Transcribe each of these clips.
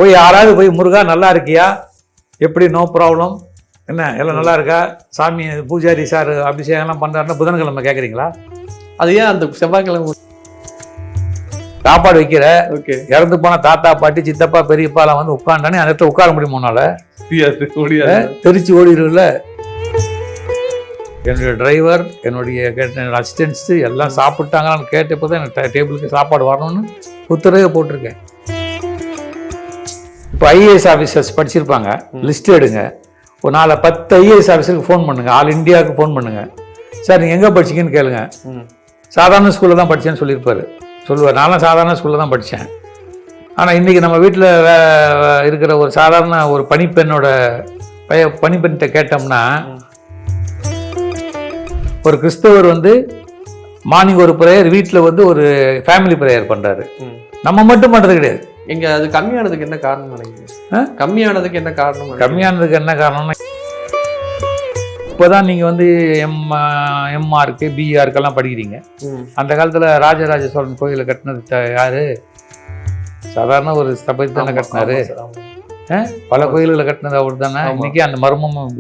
போய் யாராவது போய் முருகா நல்லா இருக்கியா, எப்படி, நோ ப்ராப்ளம், என்ன எல்லாம் நல்லா இருக்கா, சாமி பூஜாரி சார் அபிஷேகம்லாம் பண்ணுறாருன்னா புதன்கிழமை கேட்குறீங்களா? அது ஏன் அந்த செவ்வாய்க்கிழமை சாப்பாடு வைக்கிற, ஓகே இறந்து போன தாத்தா பாட்டி சித்தப்பா பெரியப்பாலாம் வந்து உட்காண்டானே அந்த இடத்துல உட்கார முடியுமோனால தெரிச்சு ஓடிடும்ல. என்னுடைய டிரைவர், என்னுடைய அசிஸ்டன்ட்ஸு எல்லாம் சாப்பிட்டாங்களான்னு கேட்டப்போ தான் எனக்கு டேபிளுக்கு சாப்பாடு வரணும்னு உத்தரவே போட்டிருக்கேன். இப்போ ஐஏஎஸ் ஆஃபீஸர்ஸ் படிச்சிருப்பாங்க, லிஸ்ட் எடுங்க. ஒரு 10 ஐஏஎஸ் ஆஃபீஸருக்கு ஃபோன் பண்ணுங்கள், ஆல் இந்தியாவுக்கு ஃபோன் பண்ணுங்கள். சார் நீங்கள் எங்கே படிச்சிங்கன்னு கேளுங்க. சாதாரண ஸ்கூலில் தான் படித்தேன்னு சொல்லியிருப்பார். சொல்லுவார், நானும் சாதாரண ஸ்கூலில் தான் படித்தேன். ஆனால் இன்றைக்கி நம்ம வீட்டில் இருக்கிற ஒரு சாதாரண ஒரு பணிப்பெண்கிட்ட கேட்டோம்னா, ஒரு கிறிஸ்தவர் வந்து மார்னிங் ஒரு ப்ரேயர், வீட்டில் வந்து ஒரு ஃபேமிலி ப்ரேயர் பண்ணுறாரு. நம்ம மட்டும் பண்ணுறது கிடையாது. இங்கே அது கம்மியானதுக்கு என்ன காரணம் நினைக்கிறீங்க? கம்மியானதுக்கு என்ன காரணம்னா இப்போதான் நீங்கள் வந்து எம்ஆருக்கு பிஆருக்கெல்லாம் படிக்கிறீங்க. அந்த காலத்தில் ராஜராஜ சோழன் கோயிலை கட்டினது யாரு? சாதாரண ஒரு ஸ்தபதி தானே கட்டினாரு. பல கோயில்களை கட்டினது அவர் தானே. இன்னைக்கு அந்த மர்மமும்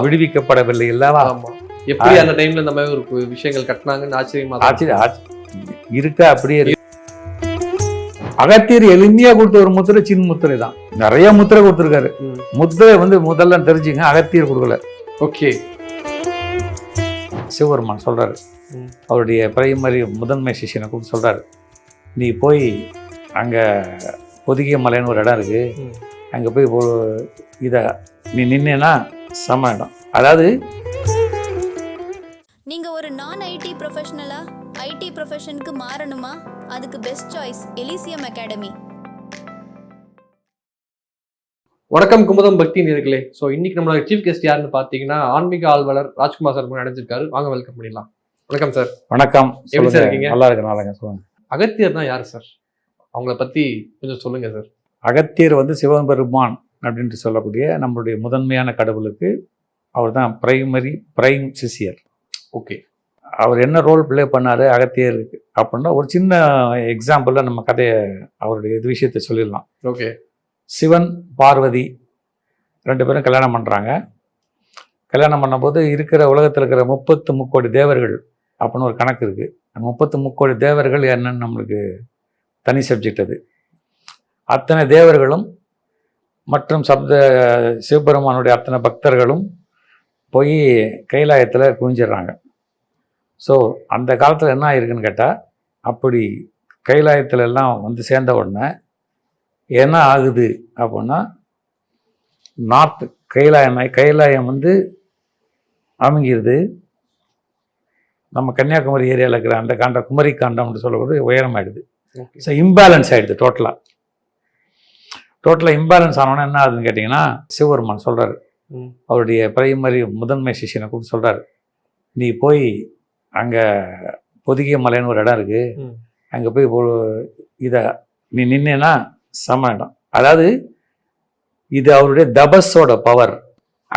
விடுவிக்கப்படவில்லை இல்லவா? எப்படி அந்த டைம்ல இந்த மாதிரி ஒரு விஷயங்கள் கட்டினாங்கன்னு ஆச்சரியம் இருக்கா? அப்படியே இருக்கு. அகத்தியர் எளிமையா கொடுத்த ஒரு முத்திரை சின்ன முத்திரை தான். நிறைய முத்திரை கொடுத்துருக்காரு. முத்திரை வந்து முதல்ல தெரிஞ்சுங்க, அகத்தியர் கொடுக்கல. ஓகே. சிவபெருமான் சொல்றாரு, அவருடைய பிரைமரி முதன்மை சிஷியனை கூப்பிட்டு சொல்றாரு, நீ போய் அங்க பொதிகை மலைன்னு ஒரு இடம் இருக்கு, அங்க போய் இதை நீ நின்னா சம இடம். அதாவது நீங்க ஒரு நான் ஐடி ப்ரொஃபஷனலா ஐடி ப்ரொஃபஷனுக்கு மாறணுமா? அதுக்கு பெஸ்ட் சாய்ஸ் எலிசியம் அகாடமி. வணக்கம் குமுதம் பக்தி நேயர்களே. ஸோ இன்னைக்கு நம்மளோட சீஃப் கெஸ்ட் யாருன்னு பார்த்தீங்கன்னா ஆன்மீக ஆழ்வலர் ராஜ்குமார் சார் அடைஞ்சிருக்காரு. வாங்க வெல்கம் பண்ணிடலாம். வணக்கம் சார். வணக்கம். எப்படி சார் இருக்கீங்க? நல்லா இருக்கு. சொல்லுங்க. அகத்தியர் தான் யார் சார்? அவங்கள பத்தி கொஞ்சம் சொல்லுங்க சார். அகத்தியர் வந்து சிவபெருமான் அப்படின்ட்டு சொல்லக்கூடிய நம்மளுடைய முதன்மையான கடவுளுக்கு அவர் தான் பிரைம் சிஷியர். ஓகே. அவர் என்ன ரோல் பிளே பண்ணாரு அகத்தியருக்கு அப்படின்னா ஒரு சின்ன எக்ஸாம்பிளில் நம்ம கதையை அவருடைய விஷயத்தை சொல்லிடலாம். ஓகே. சிவன் பார்வதி 2 பேரும் கல்யாணம் பண்ணுறாங்க. கல்யாணம் பண்ணும்போது இருக்கிற உலகத்தில் இருக்கிற 33 கோடி தேவர்கள் அப்படின்னு ஒரு கணக்கு இருக்குது. 33 கோடி தேவர்கள் என்னன்னு நம்மளுக்கு தனி சப்ஜெக்ட். அது அத்தனை தேவர்களும் மற்றும் சிவபெருமானுடைய அத்தனை பக்தர்களும் போய் கைலாயத்தில் குவிஞ்சிடுறாங்க. ஸோ அந்த காலத்தில் என்ன ஆயிருக்குன்னு கேட்டால், அப்படி கைலாயத்தில் எல்லாம் வந்து சேர்ந்த உடனே என்ன ஆகுது அப்படின்னா, நார்த் கைலாயம் வந்து அமைங்கிறது. நம்ம கன்னியாகுமரி ஏரியாவில் இருக்கிற அந்த குமரி காண்டம்னு சொல்லக்கூடிய உயரமாயிடுது. ஸோ இம்பேலன்ஸ் ஆகிடுது. டோட்டலாக இம்பேலன்ஸ் ஆனோன்னா என்ன ஆகுதுன்னு கேட்டிங்கன்னா, சிவபெருமான் சொல்கிறார், அவருடைய பிரைமரி முதன்மை சிஷியனை கூப்பிட்டு சொல்கிறார், நீ போய் அங்கே பொதிகை மலைன்னு ஒரு இடம் இருக்குது, அங்கே போய் இதை நீ நின்னா சம இடம். அதாவது இது அவருடைய தபஸோட பவர்,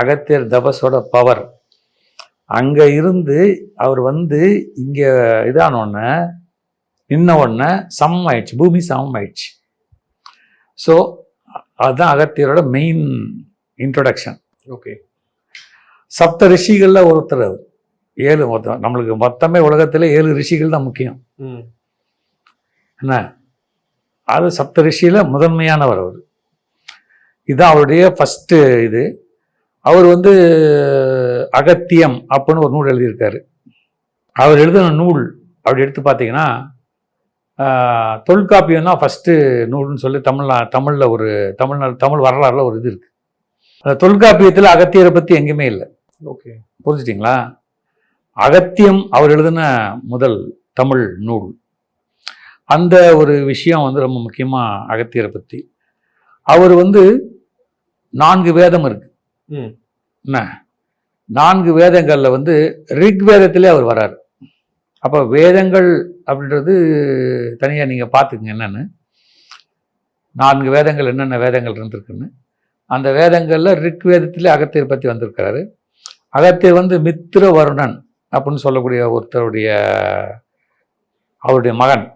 அகத்தியர் தபஸோட பவர். அங்கே இருந்து அவர் வந்து இங்கே இதானோடனே நின்ன உடனே சமம் ஆயிடுச்சு, பூமி சமம் ஆயிடுச்சு. ஸோ அதுதான் அகத்தியரோட மெயின் இன்ட்ரொடக்ஷன். ஓகே. சப்த ரிஷிகளில் ஒருத்தர் அவர். 7 மொத்தம் நம்மளுக்கு மொத்தமே உலகத்தில் 7 ரிஷிகள் தான் முக்கியம். என்ன அது சப்த ரிஷியில் முதன்மையானவர் அவர். இதுதான் அவருடைய ஃபஸ்ட்டு இது. அவர் வந்து அகத்தியம் அப்படின்னு ஒரு நூல் எழுதியிருக்காரு. அவர் எழுதின நூல் அப்படி எடுத்து பார்த்தீங்கன்னா, தொல்காப்பியம் தான் ஃபஸ்ட்டு நூல்னு சொல்லி தமிழில் ஒரு தமிழ் வரலாறுல ஒரு இது இருக்குது. அந்த தொல்காப்பியத்தில் அகத்தியரை பற்றி எங்கேயுமே இல்லை. ஓகே, புரிஞ்சிட்டிங்களா? அகத்தியம் அவர் எழுதின முதல் தமிழ் நூல். அந்த ஒரு விஷயம் வந்து ரொம்ப முக்கியமாக அகத்தியரை பற்றி. அவர் வந்து 4 வேதம் இருக்கு. என்ன 4 வேதங்களில் வந்து ரிக் வேதத்திலே அவர் வராரு. அப்போ வேதங்கள் அப்படின்றது தனியாக நீங்கள் பார்த்துக்குங்க என்னென்னு. 4 வேதங்கள் என்னென்ன வேதங்கள் இருந்திருக்குன்னு. அந்த வேதங்களில் ரிக் வேதத்திலே அகத்தியர் பற்றி வந்திருக்கிறாரு. அகத்தியர் வந்து மித்திர வருணன் அப்படின்னு சொல்லக்கூடிய ஒருத்தருடைய அவருடைய மகன்.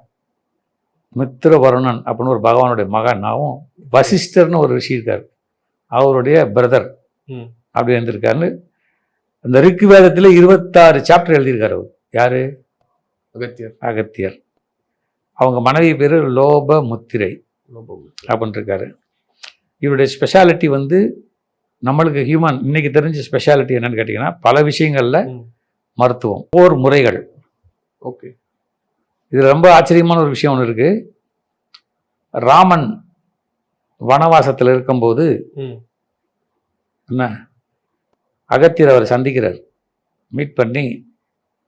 மித்திர வருணன் அப்படின்னு ஒரு பகவானுடைய மகனாகவும் வசிஷ்டர்னு ஒரு ரிஷி இருக்கார், அவருடைய பிரதர் ம். அப்படி இருந்திருக்காருன்னு இந்த ரிக் வேதத்தில் 26 சாப்டர் எழுதியிருக்காரு அவர். யாரு? அகத்தியர். அகத்தியர். அவங்க மனைவி பேர் லோபமுத்திரை அப்படின்னு இருக்காரு. இவருடைய ஸ்பெஷாலிட்டி வந்து நம்மளுக்கு ஹியூமன் இன்னைக்கு தெரிஞ்ச ஸ்பெஷாலிட்டி என்னன்னு கேட்டிங்கன்னா, பல விஷயங்களில் மருத்துவம், போர் முறைகள். ஓகே. இது ரொம்ப ஆச்சரியமான ஒரு விஷயம் ஒன்று இருக்குது. ராமன் வனவாசத்தில் இருக்கும்போது என்ன அகத்தியர் அவர் சந்திக்கிறார், மீட் பண்ணி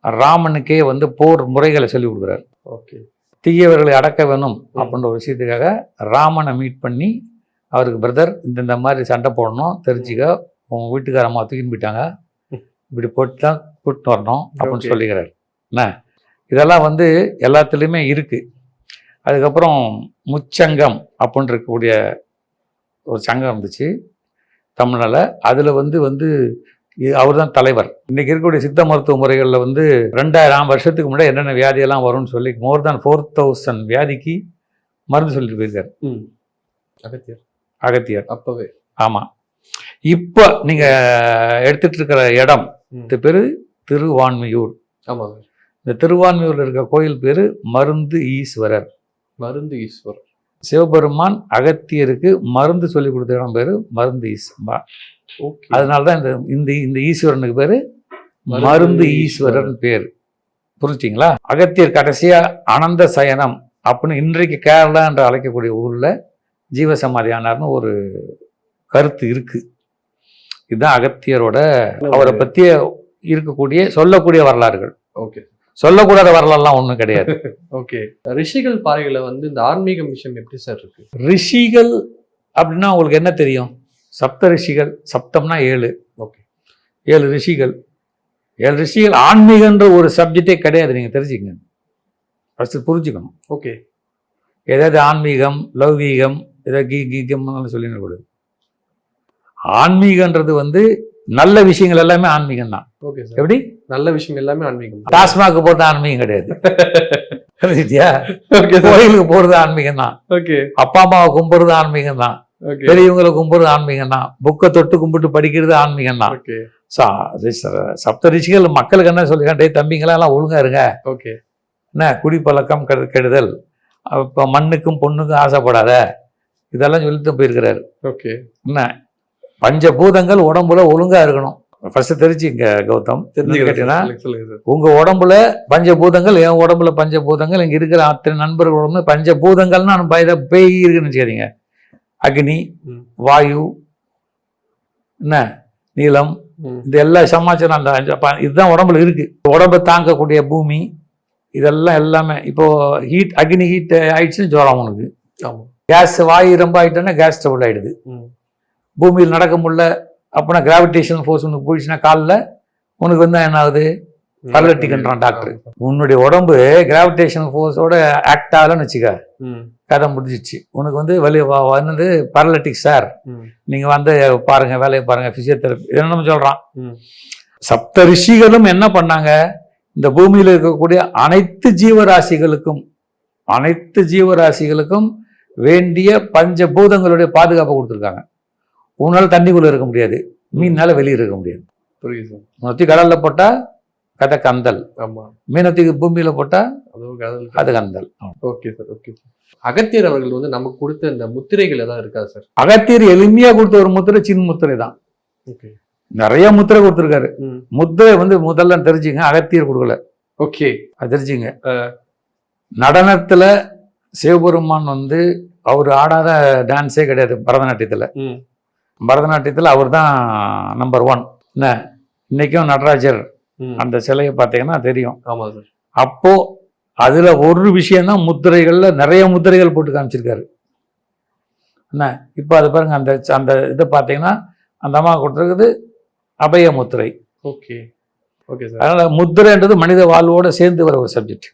ராமனுக்கே வந்து போர் முறைகளை சொல்லி கொடுக்குறார். ஓகே. தீயவர்களை அடக்க வேணும் அப்படின்ற ஒரு விஷயத்துக்காக ராமனை மீட் பண்ணி அவருக்கு பிரதர் இந்த மாதிரி சண்டை போடணும் தெரிஞ்சுக்க, உங்கள் வீட்டுக்கார அம்மா தூக்கின்னு போயிட்டாங்க, இப்படி போட்டு தான் கூட்டின்னு வரணும் அப்படின்னு சொல்லிக்கிறார். என்ன இதெல்லாம் வந்து எல்லாத்துலேயுமே இருக்குது. அதுக்கப்புறம் முச்சங்கம் அப்படின்னு இருக்கக்கூடிய ஒரு சங்கம் இருந்துச்சு தமிழ்நாட்டில். அதில் வந்து அவர் தான் தலைவர். இன்றைக்கி இருக்கக்கூடிய சித்த மருத்துவ முறைகளில் வந்து 2000 வருஷத்துக்கு முன்னாடி என்னென்ன வியாதியெல்லாம் வரும்னு சொல்லி மோர் தேன் 4000 வியாதிக்கு மருந்து சொல்லிட்டு போயிருக்காரு அகத்தியர் அப்போவே. ஆமாம். இப்போ நீங்கள் எடுத்துகிட்டு இருக்கிற இடம் இது பேர் திருவான்மியூர். ஆமாம். இந்த திருவான்மியூரில் இருக்க கோயில் பேர் மருந்து ஈஸ்வரர். மருந்து ஈஸ்வரர். சிவபெருமான் அகத்தியருக்கு மருந்து சொல்லி கொடுத்த இடம் பேர் மருந்து ஈஸ்வரர். அதனால தான் இந்த ஈஸ்வரனுக்கு பேர் மருந்து ஈஸ்வரன் பேர். புரிஞ்சிங்களா? அகத்தியர் கடைசியா அனந்த சயனம் அப்படின்னு இன்றைக்கு கேரளா என்று அழைக்கக்கூடிய ஊரில் ஜீவசமாதி ஆனார்னு ஒரு கருத்து இருக்கு. இதுதான் அகத்தியரோட அவரை பற்றிய இருக்கக்கூடிய சொல்லக்கூடிய வரலாறுகள். ஓகே. சொல்லக்கூடாத வரலாறுலாம் ஒன்றும் கிடையாது. ஓகே. ரிஷிகள் பாறைகளை வந்து இந்த ஆன்மீக விஷயம் எப்படி சார் இருக்கு? ரிஷிகள் அப்படின்னா உங்களுக்கு என்ன தெரியும்? சப்த ரிஷிகள், சப்தம்னா 7. ஓகே. 7 ரிஷிகள். 7 ரிஷிகள். ஆன்மீகன்ற ஒரு சப்ஜெக்டே கிடையாது, நீங்கள் தெரிஞ்சுக்கங்க, ஃபஸ்ட்டு புரிஞ்சுக்கணும். ஓகே. ஏதாவது ஆன்மீகம் லௌகீகம் ஏதாவது கீகம்னு சொல்லிட கூடாது. ஆன்மீகன்றது வந்து நல்ல விஷயங்கள் எல்லாமே ஆன்மீகம் தான். Okay sir. எப்படி? நல்ல விஷயம் எல்லாமே ஆன்மீகம். டாஸ்மாக் போறது ஆன்மீகம் கிடையாது. கோயிலுக்கு போறது ஆன்மீகம் தான். ஓகே. அப்பா அம்மாவை கும்பிடுறது ஆன்மீகம் தான். பெரியவங்களை கும்பிடுறது ஆன்மீகம் தான். புக்கை தொட்டு கும்பிட்டு படிக்கிறது ஆன்மீகம் தான். சப்த ரிஷிகள் மக்களுக்கு என்ன சொல்லிருக்காங்க, தம்பிங்களா எல்லாம் ஒழுங்கா இருங்க, ஓகே, என்ன குடிப்பழக்கம் கெடுதல், இப்போ மண்ணுக்கும் பொண்ணுக்கும் ஆசைப்படாத, இதெல்லாம் சொல்லிட்டு போயிருக்கிறாரு. ஓகே. என்ன பஞ்சபூதங்கள் உடம்புல ஒழுங்கா இருக்கணும். ஃபர்ஸ்ட் தெரிஞ்சுங்க கௌதம். கேட்டீங்கன்னா உங்க உடம்புல பஞ்சபூதங்கள், என் உடம்புல பஞ்சபூதங்கள், இங்க இருக்கிற அத்தனை நண்பர்கள் உடம்புல பஞ்சபூதங்கள்னா பேய் இருக்குன்னு வச்சுக்காதீங்க. அக்னி, வாயு, என்ன நீளம், இந்த எல்லா சமாச்சாரம் அந்த இதுதான் உடம்புல இருக்கு. உடம்பை தாங்கக்கூடிய பூமி இதெல்லாம் எல்லாமே. இப்போ ஹீட், அக்னி ஹீட் ஆயிடுச்சுன்னு ஜுரம் உனக்கு. கேஸ் வாயு ரொம்ப ஆயிட்டோன்னா கேஸ் ட்ரபிள் ஆயிடுது. பூமியில் நடக்க முடியல அப்படின்னா கிராவிடேஷன் ஃபோர்ஸ் உனக்கு போயிடுச்சுன்னா காலில் உனக்கு வந்து என்ன ஆகுது, பரலட்டிக்ன்றான் டாக்டர். உன்னுடைய உடம்பு கிராவிடேஷன் ஃபோர்ஸோட ஆக்ட் ஆகலன்னு வச்சுக்க, கதை முடிஞ்சிச்சு. உனக்கு வந்து வந்து பரலட்டிக் சார், நீங்கள் வந்து பாருங்க, வேலையை பாருங்க, ஃபிசியோதெரப்பி என்னன்னு சொல்கிறான். சப்த ரிஷிகளும் என்ன பண்ணாங்க, இந்த பூமியில் இருக்கக்கூடிய அனைத்து ஜீவராசிகளுக்கும் வேண்டிய பஞ்சபூதங்களுடைய பாதுகாப்பை கொடுத்துருக்காங்க. உன்னால தண்ணிக்குள்ள இருக்க முடியாது, மீனால வெளியே இருக்க முடியாது. புரியுது. உனத்தி கடல்ல போட்டா கதை கந்தல், மீனத்துக்கு பூமியில போட்டா அது கந்தல். Okay sir. ஓகே. அகத்தியர் அவர்கள் வந்து நமக்கு கொடுத்த இந்த முத்திரைகள் ஏதாவது இருக்கா சார்? அகத்தியர் எளிமையா கொடுத்த ஒரு முத்திரை சின்ன முத்திரை தான். நிறைய முத்திரை கொடுத்துருக்காரு. முத்திரை வந்து முதல்ல தெரிஞ்சுங்க, அகத்தியர் கொடுக்கல. ஓகே, அது தெரிஞ்சுங்க. நடனத்துல சிவபெருமான் வந்து அவர் ஆடாத டான்ஸே கிடையாது. பரதநாட்டியத்தில் அவர் தான் நம்பர் 1. என்ன இன்னைக்கும் நடராஜர் அந்த சிலையை பார்த்தீங்கன்னா தெரியும். ஆமாம் சார். அப்போ அதுல ஒரு விஷயம்தான் முத்திரைகள்ல நிறைய முத்திரைகள் போட்டு காமிச்சிருக்காரு. என்ன இப்போ அது பாருங்க, அந்த இதை பார்த்தீங்கன்னா அந்த அம்மா கொடுத்துருக்குது அபய முத்திரை. ஓகே. Okay sir. அதனால முத்திரைன்றது மனித வாழ்வோட சேர்ந்து வர ஒரு சப்ஜெக்ட்.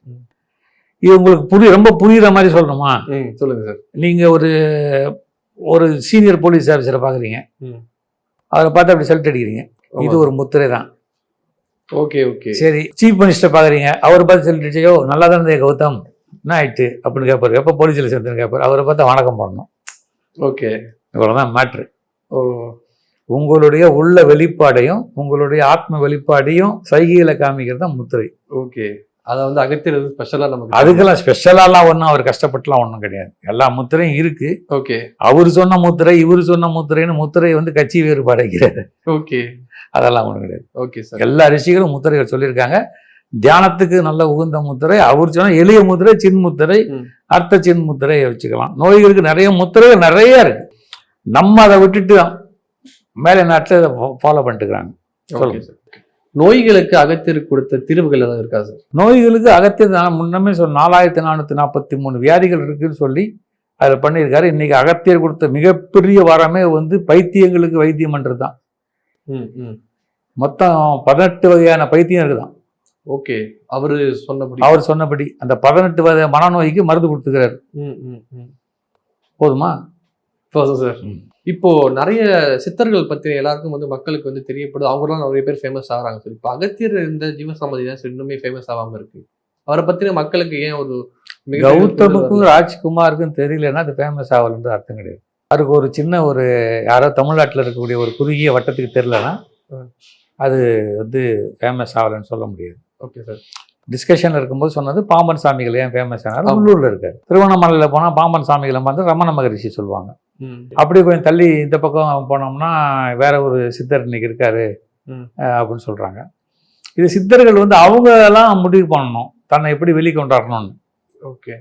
இது உங்களுக்கு ரொம்ப புரியுற மாதிரி சொல்லணுமா? சொல்லுங்க சார். நீங்க ஒரு சீனியர் போலீஸ் ஆஃபீஸரை பார்க்குறீங்க, அவரை பார்த்து அப்படி செல்ட் அடிக்கிறீங்க, இது ஒரு முத்திரை தான். ஓகே. ஓகே. சரி, சீஃப் மினிஸ்டர் பார்க்குறீங்க, அவரை பார்த்து செல்ட் அடிச்சோ நல்லா தான் இருந்தே கௌதம் என்ன ஆயிட்டு அப்படின்னு கேட்பாரு. எப்போ போலீஸில் சேர்ந்துன்னு கேட்பாரு. அவரை பார்த்தா வணக்கம் பண்ணணும். ஓகே. இவ்வளவுதான் மேட்ரு. ஓ. உங்களுடைய உள்ள வெளிப்பாடையும் உங்களுடைய ஆத்ம வெளிப்பாடையும் சைகையில காமிக்கிறது தான் முத்திரை. ஓகே. அதை வந்து அகத்தியர் ஸ்பெஷலா நமக்கு அதுக்கெல்லாம் ஸ்பெஷலாலாம் ஒன்றும் அவர் கஷ்டப்பட்டுலாம் ஒன்றும் கிடையாது. எல்லா முத்திரையும் இருக்கு. ஓகே. அவர் சொன்ன முத்திரை இவர் சொன்ன முத்திரைன்னு முத்திரை வந்து கட்சி வேறுபாடு கிடையாது. ஓகே. அதெல்லாம் ஒன்றும் கிடையாது. Okay sir. எல்லா ரிஷிகளும் முத்திரைகள் சொல்லியிருக்காங்க. தியானத்துக்கு நல்ல உகந்த முத்திரை அவர் சொன்ன எளிய முத்திரை, சின் முத்திரை, அர்த்த சின் முத்திரையை வச்சுக்கலாம். நோய்களுக்கு நிறைய முத்திரைகள் நிறைய இருக்கு. நம்ம அதை விட்டுட்டு மேலை நாட்டில் இதை ஃபாலோ பண்ணிட்டுக்கிறாங்க. சொல்லுங்க சார். நோய்களுக்கு அகத்தியர் கொடுத்த தீர்வுகள் ஏதாவது இருக்கா சார்? நோய்களுக்கு அகத்தியர் நான் முன்னமே சொன்ன 4443 வியாதிகள் இருக்குன்னு சொல்லி அதில் பண்ணியிருக்காரு. இன்னைக்கு அகத்தியர் கொடுத்த மிகப்பெரிய வரமே வந்து பைத்தியங்களுக்கு வைத்தியம் பண்ணுறது தான். மொத்தம் 18 வகையான பைத்தியம் இருக்குதான். ஓகே. அவர் சொன்னபடி அந்த 18 வகை மனநோய்க்கு மருந்து கொடுத்துக்கிறாரு. போதுமா? போதும் சார். இப்போ நிறைய சித்தர்கள் பத்தி எல்லாருக்கும் வந்து மக்களுக்கு வந்து தெரியப்படுது. அவங்களாம் நிறைய பேர் ஃபேமஸ் ஆகிறாங்க சார். இப்போ அகத்தியர் இந்த ஜீவசமாதி தான் சார் இன்னுமே ஃபேமஸ் ஆகாம இருக்கு. அவரை பத்தின மக்களுக்கு ஏன் ஒரு கௌதமுக்கும் ராஜ்குமாருக்கும் தெரியலன்னா அது ஃபேமஸ் ஆகலன்றது அர்த்தம் கிடையாது. அவருக்கு ஒரு சின்ன ஒரு யாரோ தமிழ்நாட்டில் இருக்கக்கூடிய ஒரு குறுகிய வட்டத்துக்கு தெரியலன்னா அது வந்து ஃபேமஸ் ஆகலன்னு சொல்ல முடியாது. Okay sir. டிஸ்கஷன் இருக்கும்போது சொன்னது பாம்பன் சாமிகள் ஏன் ஃபேமஸ் ஆனார், உள்ளூரில் இருக்காரு. திருவண்ணாமலையில் போனால் பாம்பன் சாமிகளை வந்து ரமண மகரிஷி சொல்லுவாங்க. அப்படி கொஞ்சம் தள்ளி இந்த பக்கம் போனோம்னா வேற ஒரு சித்தர் இன்னைக்கு இருக்காரு அப்படின்னு சொல்றாங்க. இது சித்தர்கள் வந்து அவங்க எல்லாம் முடிவு பண்ணணும் தன்னை எப்படி வெளிக்கொண்டாடணும்னு. ஓகே.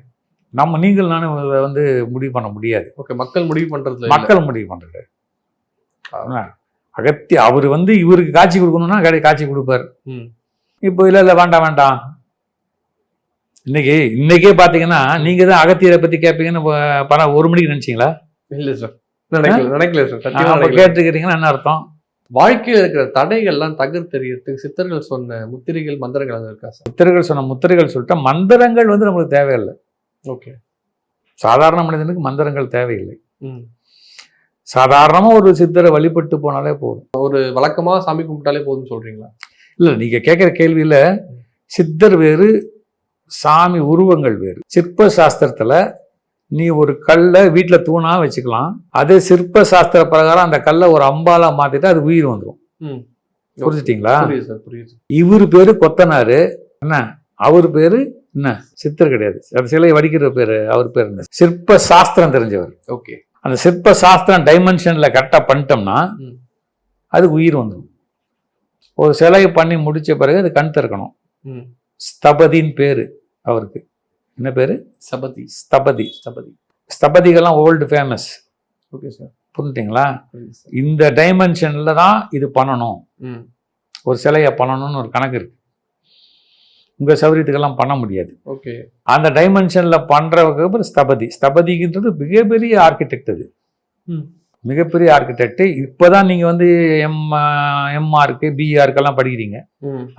நீங்கள் நானும் வந்து முடிவு பண்ண முடியாது. ஓகே. மக்கள் முடிவு பண்றது, மக்கள் முடிவு பண்றது. அகத்திய அவர் வந்து இவருக்கு காட்சி கொடுக்கணும்னா காட்சி கொடுப்பாரு. இப்போ இல்லை வேண்டாம் வேண்டாம். இன்னைக்கே பாத்தீங்கன்னா நீங்க தான் அகத்தியரை பத்தி கேட்பீங்கன்னு பணம் 1 மணிக்கு நினைச்சீங்களா? இல்ல சார், நினைக்கல சார். கேட்டுக்கிறீங்கன்னா என்ன அர்த்தம்? வாழ்க்கையில் இருக்கிற தடைகள்லாம் தகர்த்தெறியறதுக்கு சித்தர்கள் சொன்ன முத்திரைகள் மந்திரங்கள் இருக்கா சார்? சித்தர்கள் சொன்ன முத்திரைகள் சொல்லிட்டு மந்திரங்கள் வந்து நம்மளுக்கு தேவையில்லை. ஓகே. சாதாரண மனிதனுக்கு மந்திரங்கள் தேவையில்லை. சாதாரணமா ஒரு சித்தரை வழிபட்டு போனாலே போதும். ஒரு வழக்கமா சாமி கும்பிட்டாலே போதும் சொல்றீங்களா? இல்ல, நீங்க கேட்கிற கேள்வியில சித்தர் வேறு சாமி உருவங்கள் வேறு. சிற்ப சாஸ்திரத்துல நீ ஒரு கல்லை வீட்டுல தூணா வச்சுக்கலாம். அதே சிற்ப சாஸ்திர பிரகாரம் அந்த கல்லை ஒரு அம்பாலா மாத்திட்டு அது உயிர் வந்துடும். புரிஞ்சுட்டீங்களா? இவரு பேரு கொத்தனாரு என்ன, அவரு பேரு என்ன சித்தர் கிடையாது. அந்த சிலையை வடிக்கிற பேரு அவர் பேரு என்ன, சிற்ப சாஸ்திரம் தெரிஞ்சவர். ஓகே. அந்த சிற்ப சாஸ்திரம் டைமென்ஷன்ல கரெக்டா பண்ணிட்டோம்னா அது உயிர் வந்துடும். ஒரு சிலையை பண்ணி முடிச்ச பிறகு அது கண் திறக்கணும். ஸ்தபதின்னு பேரு அவருக்கு. என்ன பேரு? ஸ்தபதி. ஸ்தபதி. ஸ்தபதிகள்லாம் ஓல்டு ஃபேமஸ். Okay sir. புரிஞ்சுங்களா? இந்த டைமென்ஷன்ல தான் இது பண்ணணும். ஒரு சிலையை பண்ணணும்னு ஒரு கணக்கு இருக்கு. உங்க சௌரியத்துக்கெல்லாம் பண்ண முடியாது. ஓகே. அந்த டைமென்ஷன்ல பண்றவங்க ஸ்தபதி. ஸ்தபதின்றது மிகப்பெரிய ஆர்கிடெக்ட். அது மிகப்பெரிய ஆர்கிடெக்ட். இப்போதான் நீங்க வந்து எம்ஆருக்கு பிஆருக்கெல்லாம் படிக்கிறீங்க.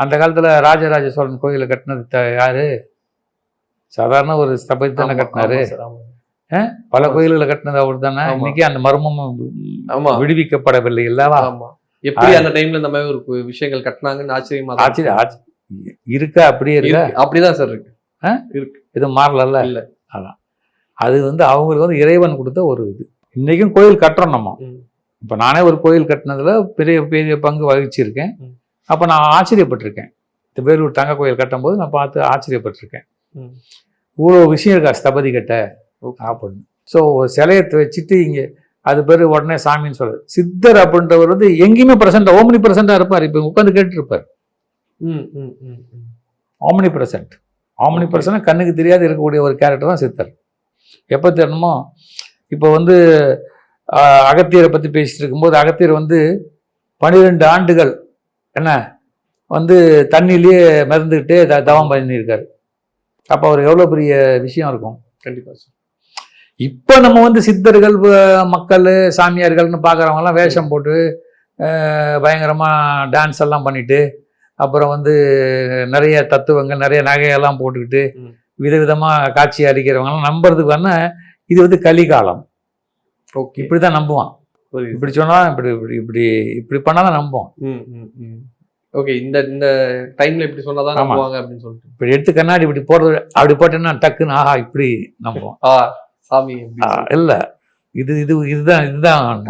அந்த காலத்துல ராஜராஜ சோழன் கோயிலை கட்டினது யாரு? சாதாரண ஒரு ஸ்தபதி தானே கட்டினாரு. பல கோயில்களை கட்டினது அவர் தானே. இன்னைக்கு அந்த மர்மமும் விடுவிக்கப்படவில்லை இல்லவா? எப்படி அந்த டைம்ல இந்த மாதிரி ஒரு விஷயங்கள் கட்டினாங்கன்னு ஆச்சரியம் இருக்கா? அப்படியே இருக்கா? அப்படிதான் சார் இருக்கு. இது மாறல. இல்ல, அதான் அது வந்து அவங்களுக்கு வந்து இறைவன் கொடுத்த ஒரு இது. இன்னைக்கும் கோயில் கட்டுறோம் நம்ம. இப்ப நானே ஒரு கோயில் கட்டினதுல பெரிய பெரிய பங்கு வகிச்சிருக்கேன். அப்ப நான் ஆச்சரியப்பட்டிருக்கேன். இந்த வேலூர் தங்க கோயில் கட்டும் போது நான் பார்த்து ஆச்சரியப்பட்டிருக்கேன். இவ்வளோ விஷயம் இருக்கா ஸ்தபதி கட்ட அப்படின்னு. ஸோ சிலையை வச்சுட்டு இங்க அது பேர் உடனே சாமின்னு சொல்லுது. சித்தர் அப்படின்றவர் வந்து எங்கேயுமே பிரசன்ட், ஓம்னி பிரசண்டா இருப்பார். இப்ப உட்காந்து கேட்டு இருப்பார். ஆம்னி பிரசன்ட் கண்ணுக்கு தெரியாது இருக்கக்கூடிய ஒரு கேரக்டர் தான் சித்தர். எப்போ தெரியணுமோ, இப்போ வந்து அகத்தியரை பற்றி பேசிட்டு இருக்கும்போது அகத்தியர் வந்து 12 ஆண்டுகள் என்ன வந்து தண்ணியிலேயே மிதந்துக்கிட்டே தவம் பண்ணியிருக்காரு. அப்போ அவர் எவ்வளோ பெரிய விஷயம் இருக்கும். கண்டிப்பாக சார். இப்போ நம்ம வந்து சித்தர்கள் மக்கள் சாமியார்கள்னு பார்க்குறவங்கலாம் வேஷம் போட்டு பயங்கரமாக டான்ஸ் எல்லாம் பண்ணிட்டு அப்புறம் வந்து நிறைய தத்துவங்கள் நிறைய நகையெல்லாம் போட்டுக்கிட்டு விதவிதமாக காட்சி அளிக்கிறவங்கலாம் நம்புறதுக்கு வேணா இது வந்து கலிகாலம். ஓகே. இப்படி தான் நம்புவான். இப்படி சொன்னால் இப்படி இப்படி இப்படி இப்படி பண்ணால் தான் நம்புவான். ஓகே. இந்த இந்த டைம்ல இப்படி சொன்னாதான் நம்புவாங்க அப்படின்னு சொல்லிட்டு இப்படி எடுத்து கண்ணாடி இப்படி போடுறது, அப்படி போட்டேன்னா டக்குன்னு ஆஹா இப்படி நம்புவான். சாமி இல்லை, இதுதான்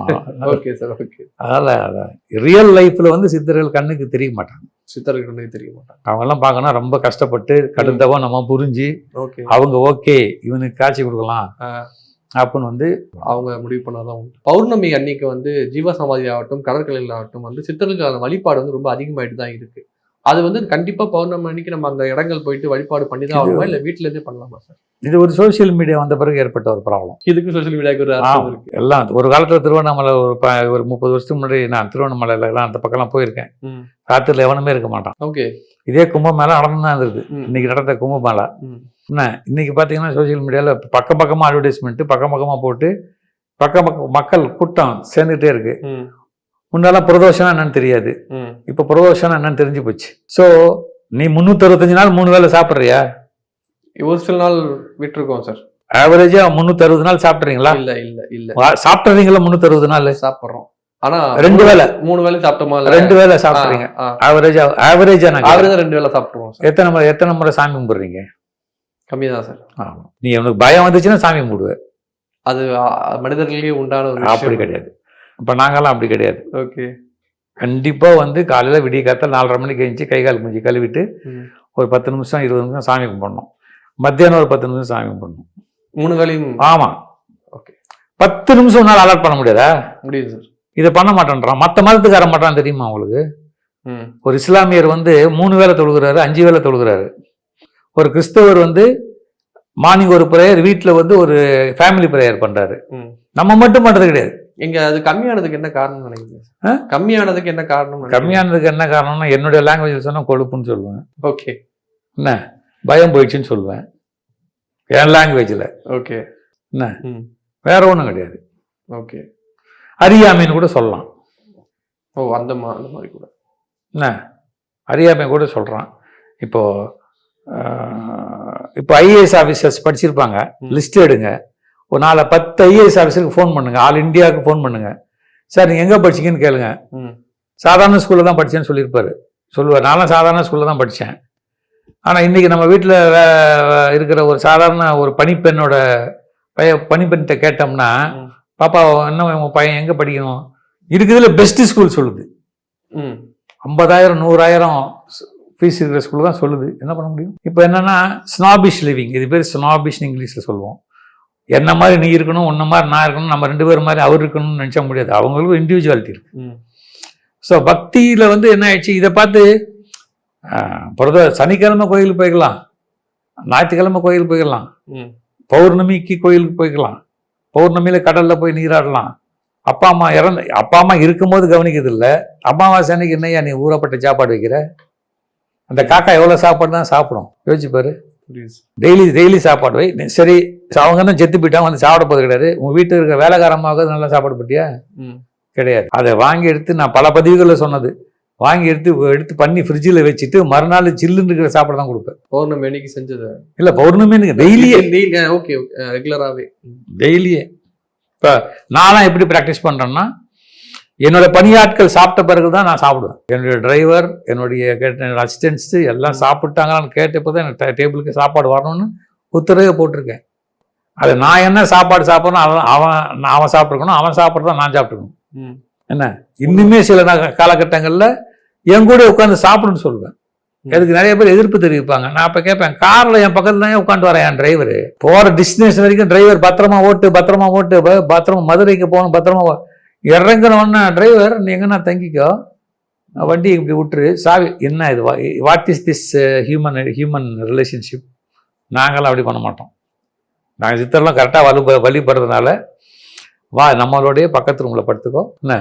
ஓகே சார், ஓகே. அதனால ரியல் லைஃப்ல வந்து சித்தர்கள் கண்ணுக்கு தெரிய மாட்டாங்க. சித்தர்களுக்கு தெரிய மாட்டாங்க. அவங்க எல்லாம் பார்க்கணும் ரொம்ப கஷ்டப்பட்டு கடுந்தவா நம்ம புரிஞ்சு ஓகே. அவங்க ஓகே இவனுக்கு காட்சி கொடுக்கலாம் அப்படின்னு வந்து அவங்க முடிவு பண்ணாதான் உண்டு. பௌர்ணமி அன்னைக்கு வந்து ஜீவசமாதி ஆகட்டும், கடற்கரையில் ஆகட்டும் வந்து சித்தர்களுக்கான வழிபாடு வந்து ரொம்ப அதிகமாயிட்டு தான் இருக்கு. அது வந்து கண்டிப்பா பௌர்ணமி அன்னைக்கு நம்ம அந்த இடங்கள் போயிட்டு வழிபாடு பண்ணி தான் ஆகணுமா, இல்ல வீட்டுல இருந்தே பண்ணலாமா சார்? இது ஒரு சோசியல் மீடியா வந்த பிறகு ஏற்பட்ட ஒரு ப்ராப்ளம். இதுக்கு சோசியல் மீடியாவுக்கு ஒரு அர்த்தம் இருக்கு. எல்லாம் ஒரு காலத்துல திருவண்ணாமலை ஒரு 30 வருஷத்துக்கு முன்னாடி நான் திருவண்ணாமலையில எல்லாம் அந்த பக்கம்லாம் போயிருக்கேன். ராத்திரில எவனுமே இருக்க மாட்டான். ஓகே. இதே கும்பமேளா நடந்து தான் இருந்தது. இன்னைக்கு நடந்த கும்பமேளா என்ன இன்னைக்கு பாத்தீங்கன்னா சோசியல் மீடியால பக்கமா அட்வர்டைஸ்மெண்ட் பக்கமா போட்டு மக்கள் கூட்டம் சேர்ந்துட்டே இருக்கு. முன்னாலாம் பிரதோஷம் என்னன்னு தெரியாது, இப்ப பிரதோஷம் என்னன்னு தெரிஞ்சு போச்சு. சோ நீ 365 நாள் 3 வேளை சாப்பிடுறியா? ஒரு சில நாள் விட்டுருக்கோம் சார். ஆவரேஜா 360 நாள் சாப்பிடுறீங்களா? இல்ல இல்ல இல்ல சாப்பிடுறீங்களா? 360 நாள் சாப்பிடுறோம். ஆனா 2 வேளை 3 வேளை சாப்பிட்டோமா? 2 வேளை சாப்பிடுறீங்க. ஆவரேஜா 2 வேளை சாப்பிடுவோம். எத்தனை முறை சாமி கும்பிடுறீங்க? கம்மிதான் சார். நீ உனக்கு பயம் வந்துச்சுன்னா சாமி கும்பிடுவேன். அது மனிதர்களே உண்டான ஒரு அப்படி கிடையாது. இப்ப நாங்கெல்லாம் அப்படி கிடையாது. ஓகே. கண்டிப்பா வந்து காலையில விடிய காத்தால 4:30 மணிக்கு எழுந்துச்சு கை கால் மூஞ்சி கழுவிட்டு ஒரு 10 நிமிஷம் 20 நிமிஷம் சாமி கும்பிடணும். மத்தியானம் ஒரு 10 நிமிஷம் சாமி கும்பிடணும். 3 வேளையும். ஆமா. ஓகே. 10 நிமிஷம் உன்னால அலர்ட் பண்ண முடியாதா? முடியுது சார். இதை பண்ண மாட்டேன்றான். மற்ற மதத்துக்கார மாட்டான் தெரியுமா உங்களுக்கு? ஒரு இஸ்லாமியர் வந்து 3 வேளை தொழுகிறாரு, 5 வேளை தொழுகிறாரு. ஒரு கிறிஸ்தவர் வந்து மார்னிங் ஒரு பிரேயர், வீட்டில் வந்து ஒரு ஃபேமிலி பிரேயர் பண்றாரு. நம்ம மட்டும் பண்றது கிடையாது. இங்க அது கம்மியானதுக்கு என்ன காரணம் நினைக்கிறீங்க? கம்மியானதுக்கு என்ன காரணம்? கம்மியானதுக்கு என்ன காரணம்னா என்னுடைய லாங்குவேஜ் சொன்னா கொழுப்புன்னு சொல்லுவேன். ஓகே. என்ன பயம் போயிடுச்சுன்னு சொல்லுவேன் என் லாங்குவேஜ்ல. ஓகே. என்ன வேற ஒன்றும் கிடையாது. ஓகே. அறியாமைன்னு கூட சொல்லலாம். ஓ அந்த மாதிரி கூட என்ன அறியாமை கூட சொல்றான். இப்போ ஐஏஎஸ் ஆஃபீஸர்ஸ் படிச்சிருப்பாங்க, லிஸ்ட் எடுங்க. ஒரு 10 ஐஏஎஸ் ஆஃபீஸருக்கு ஃபோன் பண்ணுங்க, ஆல் இந்தியாவுக்கு ஃபோன் பண்ணுங்க. சார் நீங்கள் எங்கே படிச்சிங்கன்னு கேளுங்க. சாதாரண ஸ்கூலில் தான் படித்தேன்னு சொல்லுவார். நானும் சாதாரண ஸ்கூலில் தான் படித்தேன். ஆனால் இன்றைக்கி நம்ம வீட்டில் இருக்கிற ஒரு சாதாரண ஒரு பணிப்பெண்கிட்ட கேட்டோம்னா, பாப்பா என்ன உங்கள் பையன் எங்கே படிக்கணும், இருக்குதுல பெஸ்ட் ஸ்கூல் சொல்லுது. 50,000 100,000 ஃபீஸ் இருக்கிற ஸ்கூல் தான் சொல்லுது. என்ன பண்ண முடியும்? இப்போ என்னன்னா ஸ்னாபிஷ் லிவிங், இது பேர் ஸ்னாபிஷ்னு இங்கிலீஷில் சொல்லுவோம். என்ன மாதிரி நீ இருக்கணும், உன்ன மாதிரி நான் இருக்கணும், நம்ம 2 பேர் மாதிரி அவர் இருக்கணும்னு நினச்சா முடியாது. அவங்களுக்கும் இண்டிவிஜுவாலிட்டி இருக்கு. ஸோ பக்தியில் வந்து என்ன ஆயிடுச்சு, இதை பார்த்து சனிக்கிழமை கோயிலுக்கு போய்க்கலாம், ஞாயிற்றுக்கிழமை கோயிலுக்கு போய்க்கலாம், பௌர்ணமிக்கு கோயிலுக்கு போய்க்கலாம், பௌர்ணமியில் கடலில் போய் நீராடலாம். அப்பா அம்மா இருக்கும்போது கவனிக்கிறது இல்லை. அமாவாசை அன்னைக்கு என்னையா நீ ஊறப்பட்ட சாப்பாடு வைக்கிற? அந்த காக்கா எவ்வளோ சாப்பாடு தான் சாப்பிடும் யோசிச்சு பாரு. டெய்லி சாப்பாடு வை. சரி அவங்க தான் செத்து போயிட்டாங்க, வந்து சாப்பிட போது கிடையாது. உங்க வீட்டில் இருக்கிற வேலைக்காரமாக நல்லா சாப்பாடு போட்டியா? கிடையாது. அதை வாங்கி எடுத்து நான் பல பதிவுகளில் சொன்னது, வாங்கி எடுத்து பண்ணி ஃப்ரிட்ஜில் வச்சுட்டு மறுநாள் சில்லுன்னு இருக்கிற சாப்பாடு தான் கொடுப்பேன். பௌர்ணமி அன்னைக்கு செஞ்சது இல்லை, பௌர்ணமி டெய்லியே. ஓகே, ரெகுலராகவே டெய்லியே. இப்போ நான்லாம் எப்படி ப்ராக்டிஸ் பண்ணுறேன்னா, என்னோட பணியாட்கள் சாப்பிட்ட பிறகு தான் நான் சாப்பிடுவேன். என்னுடைய டிரைவர், என்னுடைய அசிஸ்டன்ட்ஸு எல்லாம் சாப்பிட்டாங்களான்னு கேட்டப்போ தான் எனக்கு டேபிளுக்கு சாப்பாடு வரணும்னு உத்தரவே போட்டிருக்கேன். அது நான் என்ன சாப்பாடு சாப்பிட்றேன்னு அவன் சாப்பிட்ருக்கணும், அவன் சாப்பிட்றதான் நான் சாப்பிட்டுக்கணும். என்ன இன்னுமே சில காலகட்டங்களில் என் கூட உட்காந்து சாப்பிடுன்னு சொல்லுவேன். அதுக்கு நிறைய பேர் எதிர்ப்பு தெரிவிப்பாங்க. நான் இப்போ கேட்பேன், காரில் என் பக்கத்துல தான் உட்காந்து வரேன் என் டிரைவர். போகிற டெஸ்டினேஷன் வரைக்கும் டிரைவர் பத்திரமா ஓட்டு மதுரைக்கு போகணும், பத்திரமா இறங்குறவொன்னே டிரைவர் நீ எங்கன்னா தங்கிக்கோ, வண்டி இப்படி விட்டுரு, சாவி. என்ன இது, what is this human relationship? நாங்களாம் அப்படி பண்ண மாட்டோம். நாங்கள் சித்தர்லாம் கரெக்டாக வழிபடுறதுனால வா நம்மளோடைய பக்கத்து ரூமில் படுத்துக்கோ, என்ன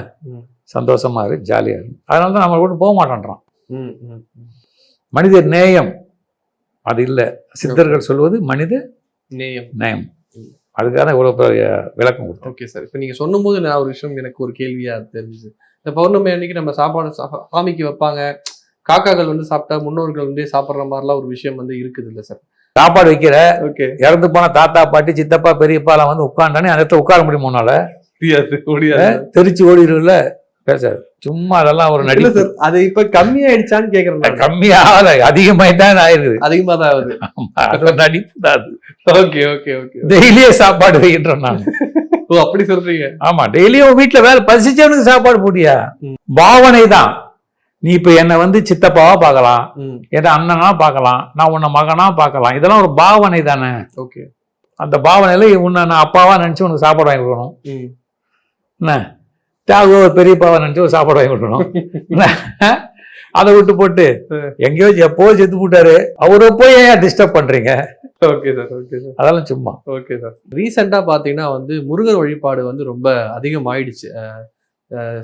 சந்தோஷமா இரு, ஜாலியாக இருக்கு. அதனால தான் நம்மளை கூட போக மாட்டேன்றான். மனித நேயம் அது இல்லை. சித்தர்கள் சொல்வது மனித நேயம். அதுக்காக இவ்வளோ பெரிய விளக்கம் கொடுத்தோம். Okay sir. இப்போ நீங்கள் சொல்லும் போது நான் ஒரு விஷயம் எனக்கு ஒரு கேள்வியாக தெரிஞ்சுது. இந்த பௌர்ணமி அன்னைக்கு நம்ம சாப்பாடு சாமிக்கு வைப்பாங்க, காக்காக்கள் வந்து சாப்பிட்டா முன்னோர்கள் வந்து சாப்பிட்ற மாதிரிலாம் ஒரு விஷயம் வந்து இருக்குது இல்லை சார்? சாப்பாடு வைக்கிற ஓகே, இறந்து போன தாத்தா பாட்டி சித்தப்பா பெரியப்பாலாம் வந்து உட்காண்டானே அந்த இடத்துல உட்கார முடியுமோனால தெரிச்சு ஓடிடும்ல. பேசாது சும்மா, அதெல்லாம் ஒரு நடிகை சார். அது இப்ப கம்மியாயிடுச்சான்னு கேக்குறேன். கம்மியாக அதிகமாயிட்டான் ஆயிருக்குது. அதிகமா தான் ஆகுது. அது ஒரு நடிப்பு தான் அது. Okay okay okay. டெய்லியே சாப்பாடு வைக்கின்றேன் நான். ஓ அப்படி சொல்றீங்க. ஆமா, டெய்லியும் வீட்டுல வேலை பசிச்சவனுக்கு சாப்பாடு போட்டியா? பாவனை தான். நீ இப்ப என்னை வந்து சித்தப்பாவா பார்க்கலாம், என்ன அண்ணனா பார்க்கலாம், நான் உன்னை மகனா பார்க்கலாம், இதெல்லாம் ஒரு பாவனை தானே. ஓகே. அந்த பாவனையில உன்னை நான் அப்பாவா நினைச்சு உனக்கு சாப்பாடு வாங்கி கொடுக்கணும். என்ன தியாகு ஒரு பெரியப்பாவை நினைச்சு ஒரு சாப்பாடு வாங்கி கொடுக்கணும். அதை விட்டு போட்டு எங்கேயோ எப்போ செத்து போட்டாரு அவரை போய் ஏன் டிஸ்டர்ப் பண்றீங்க? ஓகே சார், ஓகே சார், அதெல்லாம் சும்மா. Okay sir. ரீசெண்டா பாத்தீங்கன்னா வந்து முருகர் வழிபாடு வந்து ரொம்ப அதிகமாயிடுச்சு.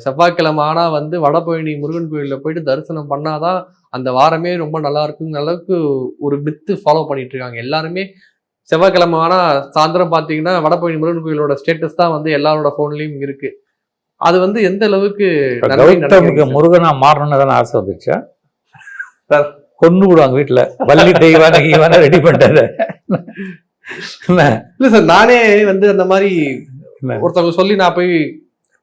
செவ்வாய்க்கிழமை ஆனா வந்து வடபழனி முருகன் கோயில்ல போயிட்டு தரிசனம் பண்ணாதான் அந்த வாரமே ரொம்ப நல்லா இருக்குங்கிற அளவுக்கு ஒரு மித்து ஃபாலோ பண்ணிட்டு இருக்காங்க எல்லாருமே. செவ்வாய்க்கிழமை ஆனா சாயந்தரம் பாத்தீங்கன்னா வடபழனி முருகன் கோயிலோட ஸ்டேட்டஸ் தான் வந்து எல்லாரோட போன்லயும் இருக்கு. அது வந்து எந்த அளவுக்கு கௌதமுக்கு முருகனா மாறணும்னு தானே ஆசை வந்துச்சா? கொண்டு விடுவாங்க வீட்டுல வள்ளி தெய்வான ரெடி பண்ணிட்டாரு. இல்ல சார், நானே வந்து அந்த மாதிரி ஒருத்தவங்க சொல்லி நான் போய்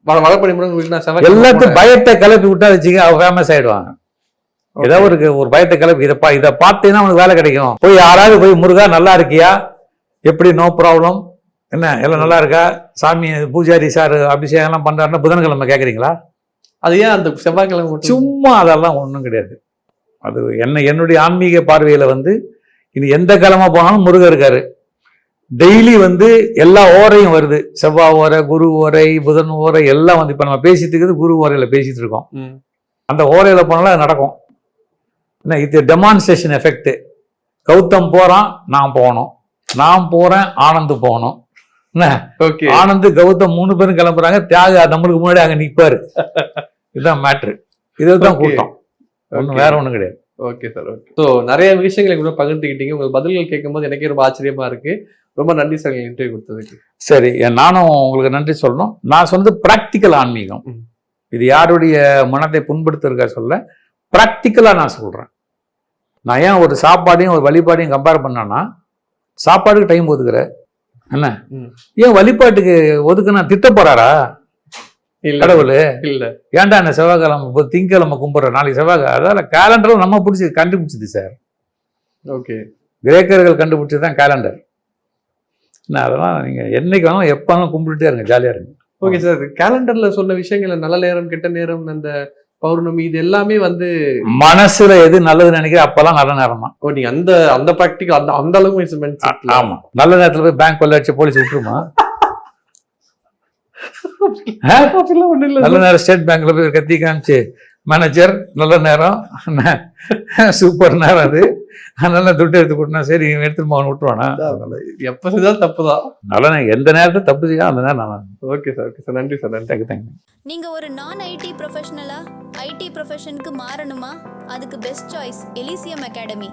வடபழனி முருகன் கோயில் எல்லாத்தையும் பயத்தை கிளப்பி விட்டா வச்சுக்க அவ ஃபேமஸ் ஆயிடுவாங்க. ஏதாவது ஒரு பயத்தை கிளப்பி இதை பார்த்தீங்கன்னா உனக்கு வேலை கிடைக்கும். போய் யாராவது போய் முருகா நல்லா இருக்கியா, எப்படி, நோ ப்ராப்ளம், என்ன எல்லாம் நல்லா இருக்கா, சாமி பூஜாரி சார் அபிஷேகம் எல்லாம் பண்றாருன்னா புதன்கிழமை கேட்குறீங்களா? அது ஏன் அந்த செவ்வாய்க்கிழமை சும்மா அதெல்லாம் ஒன்றும் கிடையாது. அது என்னுடைய ஆன்மீக பார்வையில வந்து இது எந்த கிழமை போனாலும் முருகர் இருக்காரு. டெய்லி வந்து எல்லா ஓரையும் வருது. செவ்வாய் ஓரை, குரு ஓரை, புதன் ஓரை எல்லாம் வந்து இப்ப நம்ம பேசிட்டு இருக்கிறது குரு ஓரையில பேசிட்டு இருக்கோம். அந்த ஓரையில போனாலும் அது நடக்கும். என்ன இது டெமான்ஸ்ட்ரேஷன் எஃபெக்ட். கௌதம் போறான், நான் போகணும், நான் போறேன், ஆனந்த் போகணும். என்ன ஆனந்த் கௌதம் 3 பேரும் கிளம்புறாங்க, தியாக நம்மளுக்கு முன்னாடி அங்க நிற்பாரு. இதுதான் மேட்ரு, இதுதான் கூட்டம், ஒன்றும் வேற ஒன்றும் கிடையாது. Okay sir, okay. ஸோ நிறைய விஷயங்களை கூட பகிர்ந்துக்கிட்டீங்க. உங்கள் பதில்கள் கேட்கும்போது எனக்கே ரொம்ப ஆச்சரியமா இருக்கு. ரொம்ப நன்றி சார் இன்டர்வியூ கொடுத்ததுக்கு. சரி, நானும் உங்களுக்கு நன்றி சொல்லணும். நான் சொன்னது பிராக்டிக்கல் ஆன்மீகம். இது யாருடைய மனத்தை புண்படுத்துறதுக்காக சொல்ல, பிராக்டிக்கலா நான் சொல்றேன். நான் ஏன் ஒரு சாப்பாடையும் ஒரு வழிபாடையும் கம்பேர் பண்ணேன்னா, சாப்பாடுக்கு டைம் ஒதுக்குற என்ன, ஏன் வழிபாட்டுக்கு ஒதுக்குனா திட்ட போறாரா கடவுள்? இல்ல, ஏன்டா என்ன செவ்வாய்க்கிழமை திங்கக்கிழமை கும்பிட்ற, நாளைக்கு செவ்வாய், அதால கேலண்டரும் நம்ம பிடிச்சி கண்டுபிடிச்சது சார். ஓகே, கிரேக்கர்கள் கண்டுபிடிச்சது தான் கேலண்டர். என்ன அதெல்லாம் நீங்க என்னைக்கு வேணாலும் எப்ப வேணாலும் கும்பிட்டுட்டே இருங்க, ஜாலியா இருங்க. ஓகே சார், கேலண்டர்ல சொன்ன விஷயங்கள் நல்ல நேரம், கெட்ட நேரம், அந்த பௌர்ணமி, இது எல்லாமே வந்து மனசுல எது நல்லது நினைக்கிற அப்பெல்லாம் நல்ல நேரமா. ஓ, நீங்க அந்த ப்ராக்டிக்கல் அந்த அளவுக்கு. ஆமா, நல்ல நேரத்துல போய் பேங்க் கொள்ள அடிச்சு போலீஸ் விட்டுருமா? நல்ல நேரம் ஸ்டேட் பேங்க்ல போய் கத்தி காமிச்சு, மேனேஜர் நல்ல நேரம், சூப்பர் நேரம், அது நல்ல துட்டு எடுத்து கொடுத்தா சரி எடுத்துட்டு போகணும் விட்டுருவானா? எப்ப செஞ்சாலும் தப்புதான். நல்ல எந்த நேரத்தை தப்பு செய்யும் அந்த நேரம் நான். ஓகே சார், ஓகே சார், நன்றி சார், நன்றி. தேங்க்யூ. நீங்க ஒரு நான் ஐடி ப்ரொஃபஷனலா ஐடி ப்ரொஃபஷனுக்கு மாறணுமா? அதுக்கு பெஸ்ட் சாய்ஸ் எலிசியம் அகாடமி.